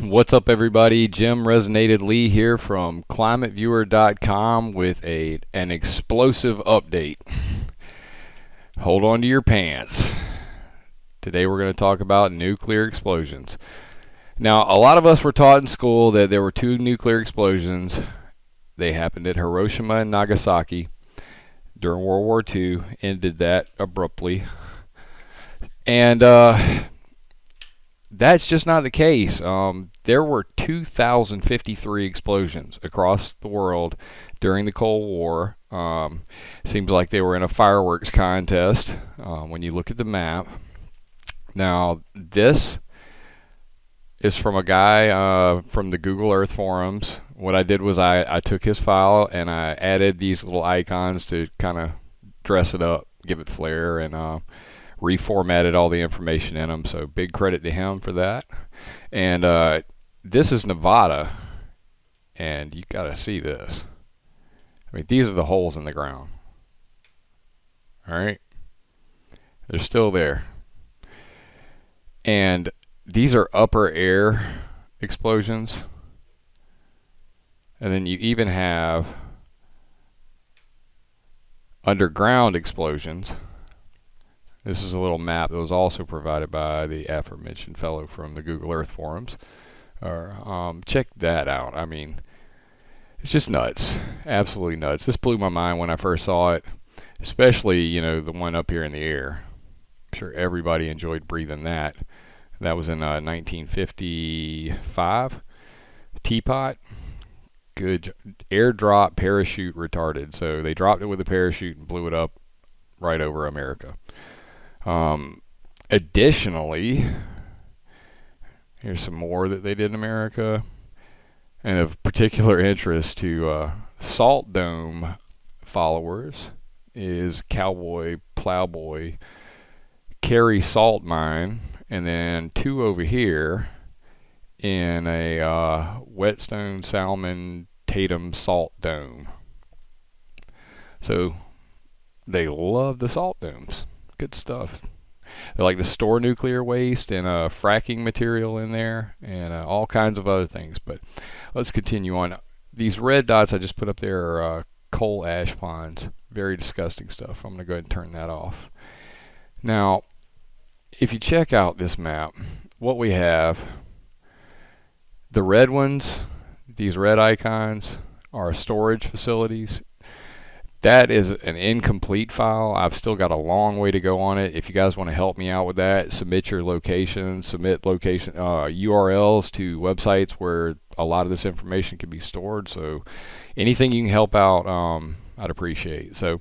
What's up, everybody? Jim Resonated Lee here from ClimateViewer.com with an explosive update. Hold on to your pants. Today we're going to talk about nuclear explosions. Now, a lot of us were taught in school that there were two nuclear explosions. They happened at Hiroshima and Nagasaki during World War II, ended that abruptly. And that's just not the case. There were 2,053 explosions across the world during the Cold War. Seems like they were in a fireworks contest when you look at the map. Now, this is from a guy from the Google Earth forums. What I did was I took his file and I added these little icons to kind of dress it up, give it flair, and reformatted all the information in them. So big credit to him for that. And this is Nevada, and you got to see this. I mean, these are the holes in the ground. All right, they're still there. And these are upper air explosions. And then you even have underground explosions. This is a little map that was also provided by the aforementioned fellow from the Google Earth forums. Check that out. I mean, it's just nuts. Absolutely nuts. This blew my mind when I first saw it, especially, you know, the one up here in the air. I'm sure everybody enjoyed breathing that. That was in 1955. Teapot. Good. Airdrop parachute retarded. So they dropped it with a parachute and blew it up right over America. Additionally, here's some more that they did in America. And of particular interest to Salt Dome followers is Cowboy Plowboy Carry Salt Mine, and then two over here in a Whetstone Salmon Tatum Salt Dome. So they love the salt domes. Good stuff. They like to store nuclear waste and fracking material in there, and all kinds of other things. But let's continue on. These red dots I just put up there are coal ash ponds. Very disgusting stuff. I'm going to go ahead and turn that off. Now, if you check out this map, what we have, the red ones, these red icons, are storage facilities. That is an incomplete file. I've still got a long way to go on it. If you guys want to help me out with that, submit your location, submit location URLs to websites where a lot of this information can be stored. So anything you can help out, I'd appreciate. So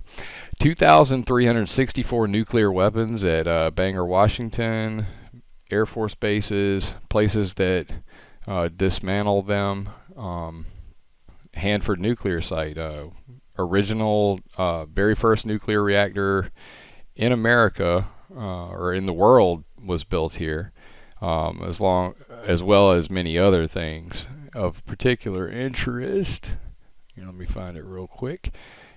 2,364 nuclear weapons at Bangor, Washington, Air Force bases, places that dismantle them. Hanford nuclear site, original very first nuclear reactor in America or in the world was built here, as well as many other things of particular interest. Here, let me find it real quick.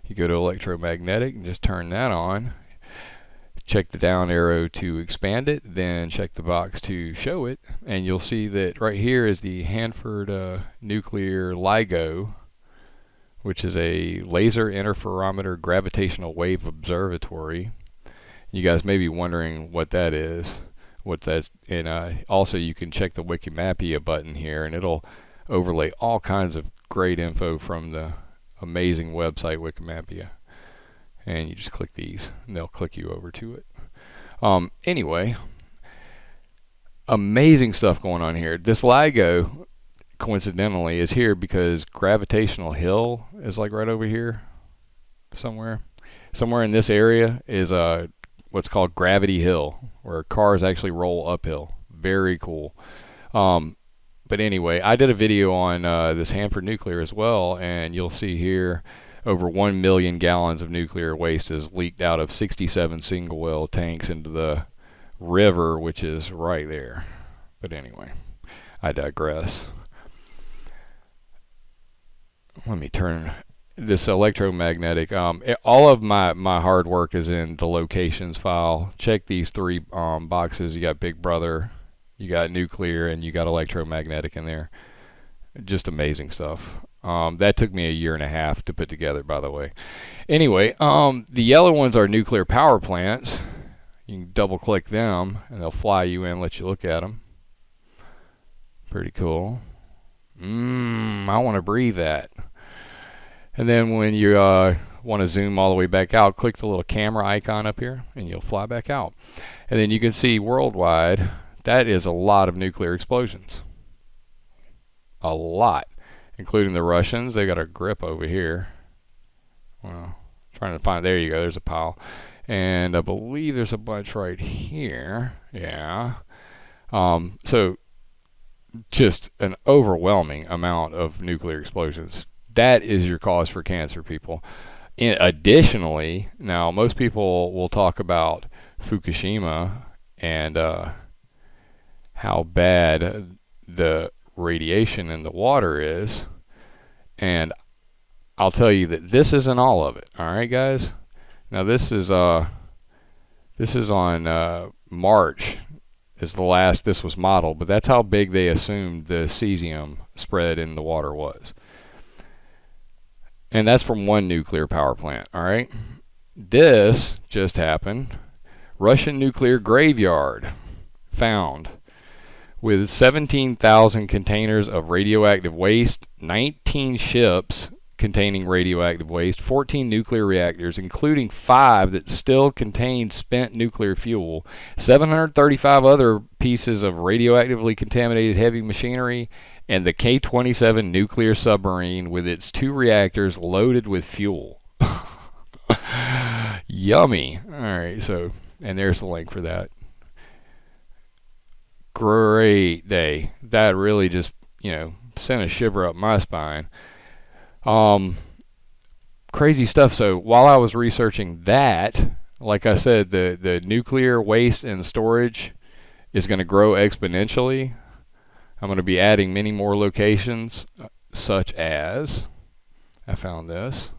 You go to electromagnetic and just turn that on. Check the down arrow to expand it, then check the box to show it, and you'll see that right here is the Hanford Nuclear LIGO, which is a laser interferometer gravitational wave observatory. You guys may be wondering what that is, what that's, and also you can check the Wikimapia button here, and it'll overlay all kinds of great info from the amazing website Wikimapia. And you just click these, and they'll click you over to it. Anyway, amazing stuff going on here. This LIGO, coincidentally, is here because Gravitational Hill is like right over here somewhere. Somewhere in this area is what's called Gravity Hill, where cars actually roll uphill. Very cool. But anyway, I did a video on this Hanford nuclear as well, and you'll see here over 1 million gallons of nuclear waste is leaked out of 67 single well tanks into the river, which is right there. But anyway, I digress. Let me turn this electromagnetic. All of my hard work is in the locations file. Check these three boxes. You got Big Brother, You got nuclear and you got electromagnetic in there. Just amazing stuff. That took me a year and a half to put together, by the way. Anyway, the yellow ones are nuclear power plants. You can double click them and they'll fly you in, let you look at them. Pretty cool. I want to breathe that. And then when you want to zoom all the way back out, click the little camera icon up here and you'll fly back out. And then you can see worldwide, that is a lot of nuclear explosions. A lot. Including the Russians. They got a grip over here. Well, trying to find, there you go, there's a pile. And I believe there's a bunch right here. Yeah. So just an overwhelming amount of nuclear explosions. That is your cause for cancer, people. Additionally, now most people will talk about Fukushima and how bad the radiation in the water is, and I'll tell you that this isn't all of it. All right, guys. Now this is on March is the last this was modeled, but that's how big they assumed the cesium spread in the water was, and that's from one nuclear power plant. All right, this just happened. Russian nuclear graveyard found with 17,000 containers of radioactive waste, 19 ships containing radioactive waste, 14 nuclear reactors, including 5 that still contain spent nuclear fuel, 735 other pieces of radioactively contaminated heavy machinery, and the K-27 nuclear submarine with its 2 reactors loaded with fuel. Yummy. All right, so, and there's the link for that. Great day. That really just, sent a shiver up my spine. Crazy stuff. So while I was researching that, like I said, the nuclear waste and storage is going to grow exponentially. I'm going to be adding many more locations, such as, I found this.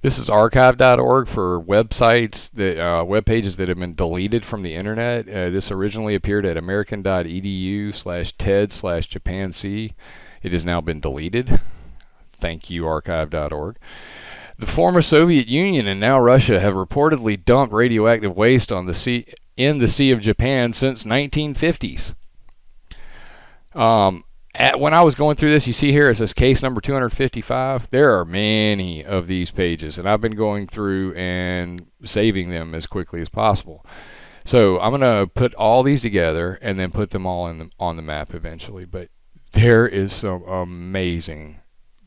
This is archive.org for websites that web pages that have been deleted from the internet. This originally appeared at american.edu/ted/japansea. It has now been deleted. Thank you, archive.org. The former Soviet Union and now Russia have reportedly dumped radioactive waste on the sea in the Sea of Japan since 1950s. When I was going through this, you see here it says case number 255. There are many of these pages, and I've been going through and saving them as quickly as possible. So I'm going to put all these together and then put them all on the map eventually. But there is some amazing,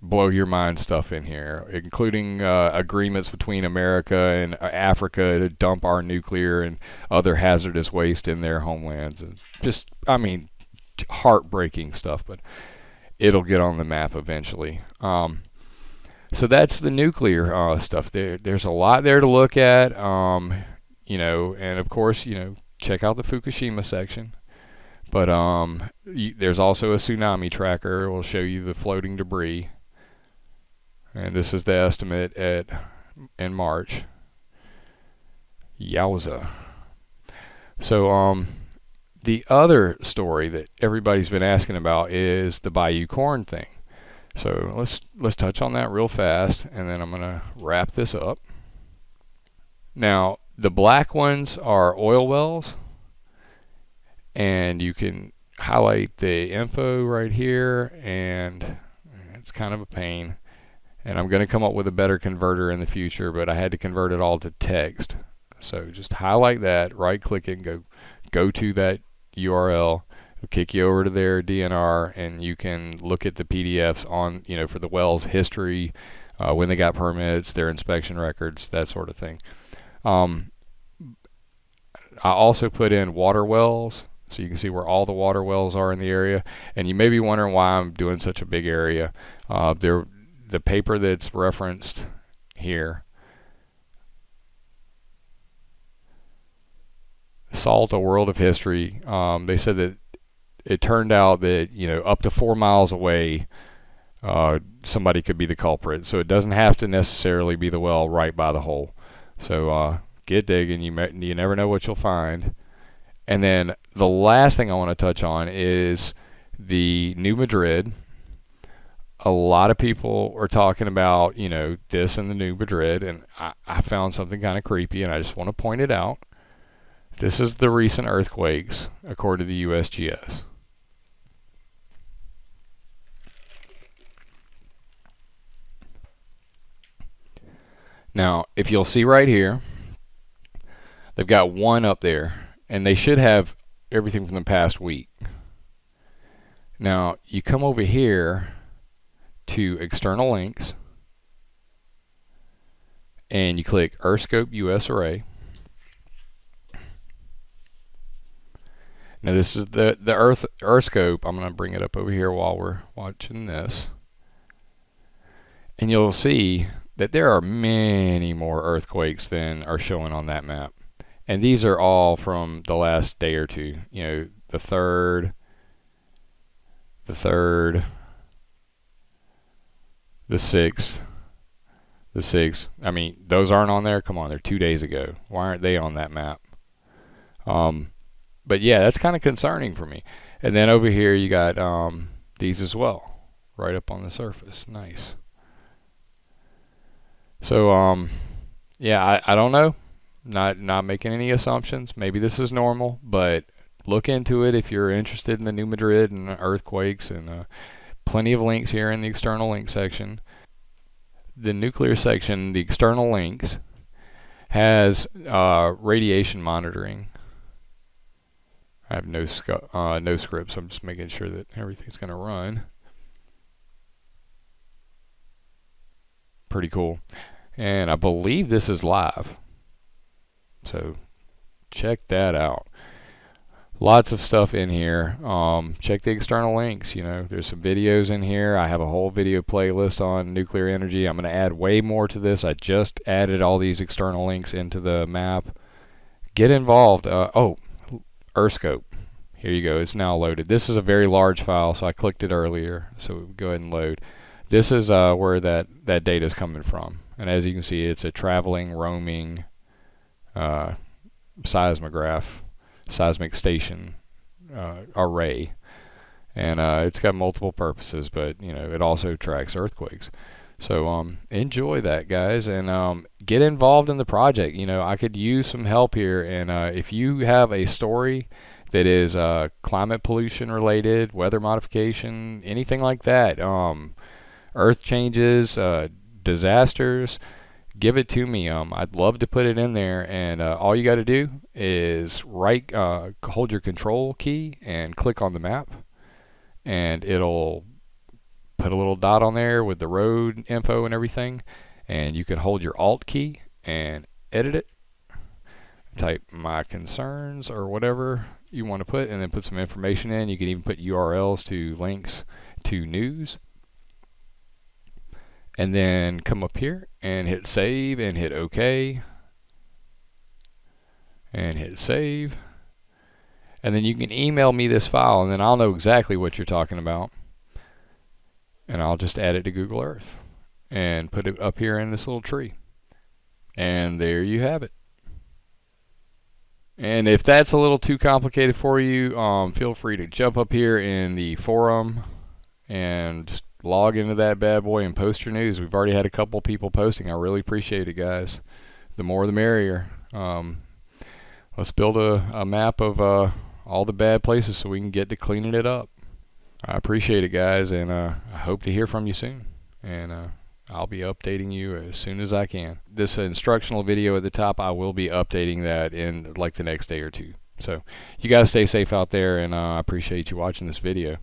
blow your mind stuff in here, including agreements between America and Africa to dump our nuclear and other hazardous waste in their homelands. And just, heartbreaking stuff, but it'll get on the map eventually. So that's the nuclear stuff. There's a lot there to look at, and of course, check out the Fukushima section. But there's also a tsunami tracker. It will show you the floating debris, and this is the estimate in March. Yowza. So the other story that everybody's been asking about is the Bayou Corn thing. So let's touch on that real fast, and then I'm going to wrap this up. Now, the black ones are oil wells, and you can highlight the info right here, and it's kind of a pain. And I'm going to come up with a better converter in the future, but I had to convert it all to text. So just highlight that, right-click it, and go to that URL. It'll kick you over to their DNR, and you can look at the PDFs on, for the wells history, when they got permits, their inspection records, that sort of thing. I also put in water wells, so you can see where all the water wells are in the area. And you may be wondering why I'm doing such a big area. The paper that's referenced here, Salt, A World of History, they said that it turned out that, up to 4 miles away, somebody could be the culprit. So it doesn't have to necessarily be the well right by the hole. So get digging. You never know what you'll find. And then the last thing I want to touch on is the New Madrid. A lot of people are talking about, you know, this and the New Madrid, and I found something kind of creepy, and I just want to point it out. This is the recent earthquakes, according to the USGS. Now, if you'll see right here, they've got one up there, and they should have everything from the past week. Now, you come over here to external links, and you click EarthScope USArray. Now this is the EarthScope. I'm going to bring it up over here while we're watching this, and you'll see that there are many more earthquakes than are showing on that map. And these are all from the last day or two. You know, the third, the 6th, the 6th. I mean, those aren't on there. Come on, they're 2 days ago. Why aren't they on that map? But yeah, that's kind of concerning for me. And then over here you got these as well, right up on the surface. Nice. So yeah, I don't know. Not making any assumptions. Maybe this is normal, but look into it if you're interested in the New Madrid and earthquakes, and plenty of links here in the external link section. The nuclear section, the external links, has radiation monitoring. I have no scripts. So I'm just making sure that everything's going to run. Pretty cool. And I believe this is live. So check that out. Lots of stuff in here. Check the external links. You know, there's some videos in here. I have a whole video playlist on nuclear energy. I'm going to add way more to this. I just added all these external links into the map. Get involved. Oh, EarthScope. Here you go. It's now loaded. This is a very large file, so I clicked it earlier. So go ahead and load. This is where that data is coming from. And as you can see, it's a traveling, roaming seismic station array, and it's got multiple purposes, but you know, it also tracks earthquakes. So enjoy that, guys, and get involved in the project. You know, I could use some help here, and if you have a story that is climate pollution related, weather modification, anything like that, earth changes, disasters, give it to me. I'd love to put it in there, and all you got to do is hold your control key and click on the map, and it'll put a little dot on there with the road info and everything, and you can hold your Alt key and edit it. Type my concerns or whatever you want to put, and then put some information in. You can even put URLs to links to news. And then come up here and hit save and hit OK. And hit save. And then you can email me this file, and then I'll know exactly what you're talking about. And I'll just add it to Google Earth and put it up here in this little tree. And there you have it. And if that's a little too complicated for you, feel free to jump up here in the forum and just log into that bad boy and post your news. We've already had a couple people posting. I really appreciate it, guys. The more the merrier. Let's build a map of all the bad places so we can get to cleaning it up. I appreciate it, guys, and I hope to hear from you soon. And I'll be updating you as soon as I can. This instructional video at the top, I will be updating that in like the next day or two. So you guys stay safe out there, and I appreciate you watching this video.